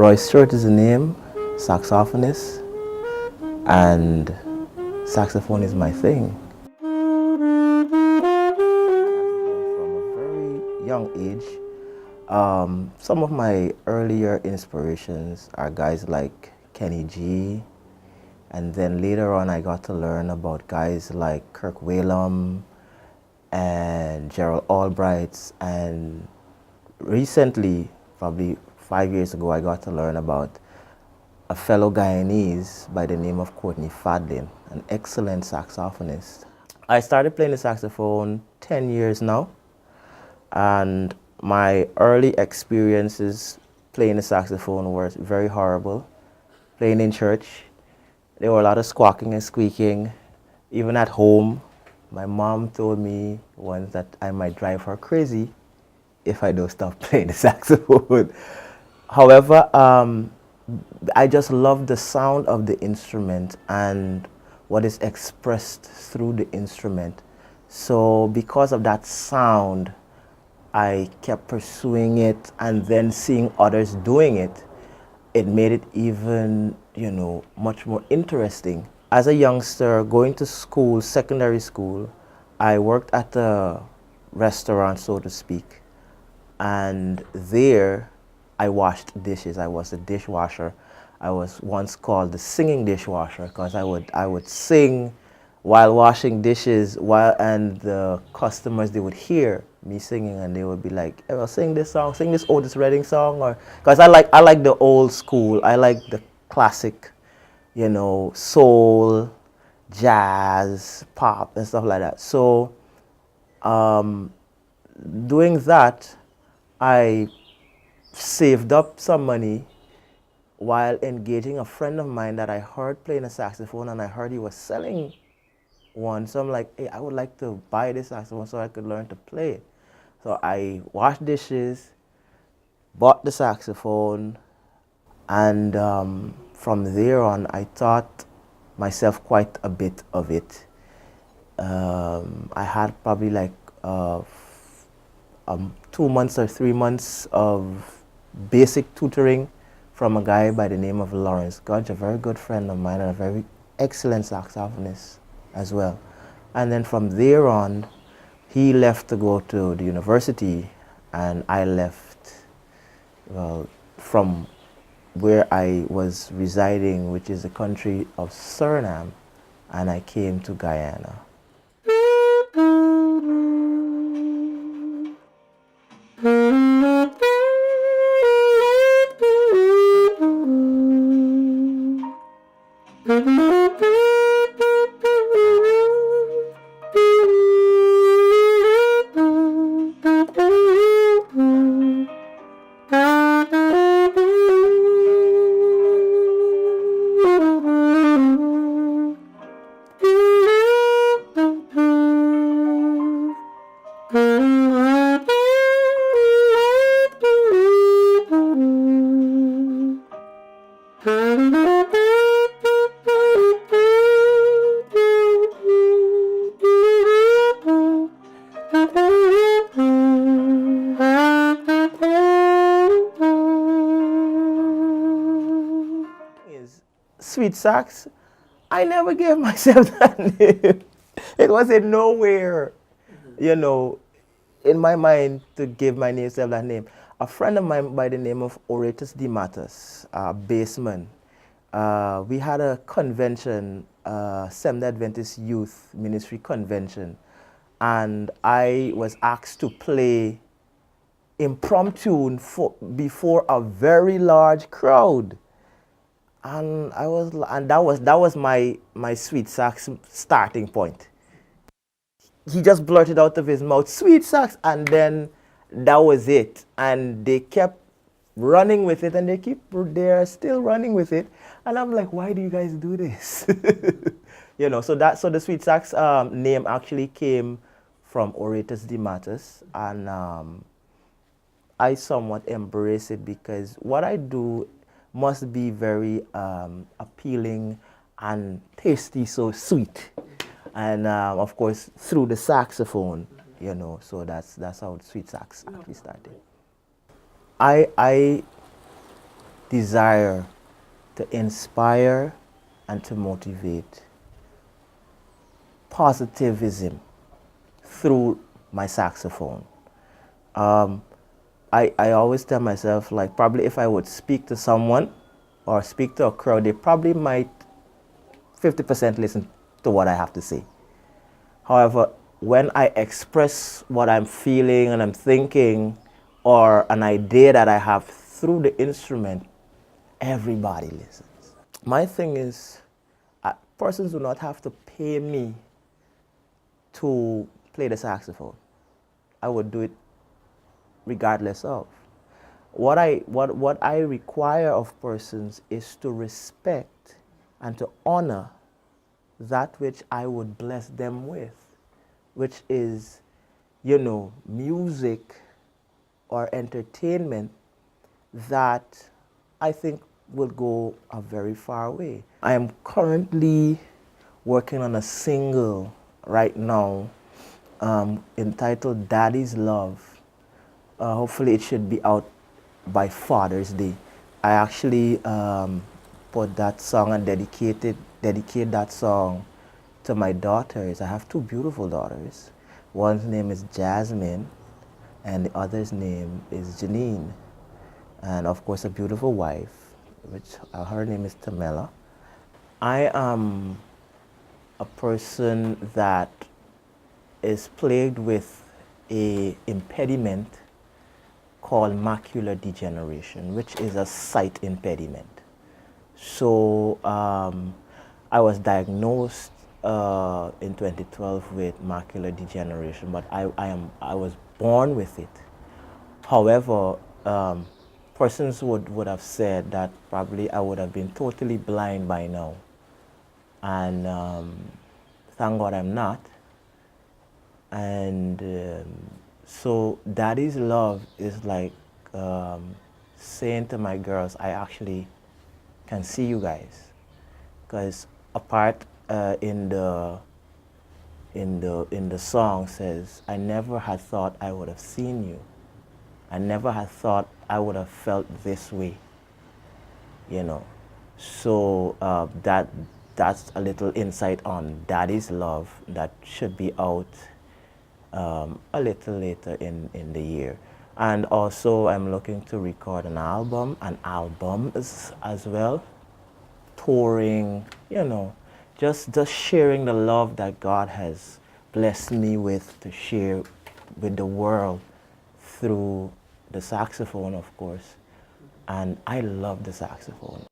Roy Stewart is the name, saxophonist, and saxophone is my thing. From a very young age, some of my earlier inspirations are guys like Kenny G, and then later on I got to learn about guys like Kirk Whalum and Gerald Albright, and recently, probably 5 years ago, I got to learn about a fellow Guyanese by the name of Courtney Fadlin, an excellent saxophonist. I started playing the saxophone 10 years now, and my early experiences playing the saxophone were very horrible. Playing in church, there were a lot of squawking and squeaking. Even at home, my mom told me once that I might drive her crazy if I don't stop playing the saxophone. However, I just love the sound of the instrument and what is expressed through the instrument. So because of that sound, I kept pursuing it, and then seeing others doing it, it made it even, much more interesting. As a youngster, going to school, secondary school, I worked at a restaurant, so to speak, and there I washed dishes. I was a dishwasher. I was once called the singing dishwasher because I would sing while washing dishes, and the customers, they would hear me singing and they would be like, "Hey, well, sing this song, sing this Otis Redding song," or because I like the old school. I like the classic, soul, jazz, pop, and stuff like that. So doing that, I saved up some money while engaging a friend of mine that I heard playing a saxophone, and I heard he was selling one. So I'm like, hey, I would like to buy this saxophone so I could learn to play it. So I washed dishes, bought the saxophone, and from there on, I taught myself quite a bit of it. I had probably like 2 months or 3 months of basic tutoring from a guy by the name of Lawrence Gudge, a very good friend of mine and a very excellent saxophonist as well. And then from there on, he left to go to the university, and I left, well, from where I was residing, which is the country of Suriname, and I came to Guyana. Sweet sax, I never gave myself that name. It was in nowhere, in my mind to give myself that name. A friend of mine by the name of Oratus de Matos, bassman, we had a convention, Seventh Adventist Youth Ministry convention, and I was asked to play impromptu before a very large crowd. And that was my sweet sax starting point. He just blurted out of his mouth, "Sweet sax," and then that was it. And they kept running with it, and they're still running with it. And I'm like, why do you guys do this? So the sweet sax name actually came from Oratus de Matos, and I somewhat embrace it because what I do must be very appealing and tasty, so sweet, and of course through the saxophone, So that's how sweet sax actually started. desire to inspire and to motivate positivism through my saxophone. I always tell myself, like, probably if I would speak to someone or speak to a crowd, they probably might 50% listen to what I have to say. However, when I express what I'm feeling and I'm thinking or an idea that I have through the instrument, everybody listens. My thing is, persons do not have to pay me to play the saxophone. I would do it regardless of. What I require of persons is to respect and to honor that which I would bless them with, which is, music or entertainment that I think will go a very far way. I am currently working on a single right now entitled Daddy's Love. Hopefully it should be out by Father's Day. I actually put that song and dedicate that song to my daughters. I have two beautiful daughters. One's name is Jasmine and the other's name is Janine. And of course a beautiful wife, which her name is Tamela. I am a person that is plagued with a impediment called macular degeneration, which is a sight impediment. So I was diagnosed in 2012 with macular degeneration, but I was born with it. However, persons would have said that probably I would have been totally blind by now. And thank God I'm not. And so Daddy's Love is like saying to my girls, I actually can see you guys. Because a part in the song says, I never had thought I would have seen you. I never had thought I would have felt this way, So that's a little insight on Daddy's Love that should be out a little later in the year. And also I'm looking to record an album and albums as well, touring, just sharing the love that God has blessed me with to share with the world through the saxophone, of course. And I love the saxophone.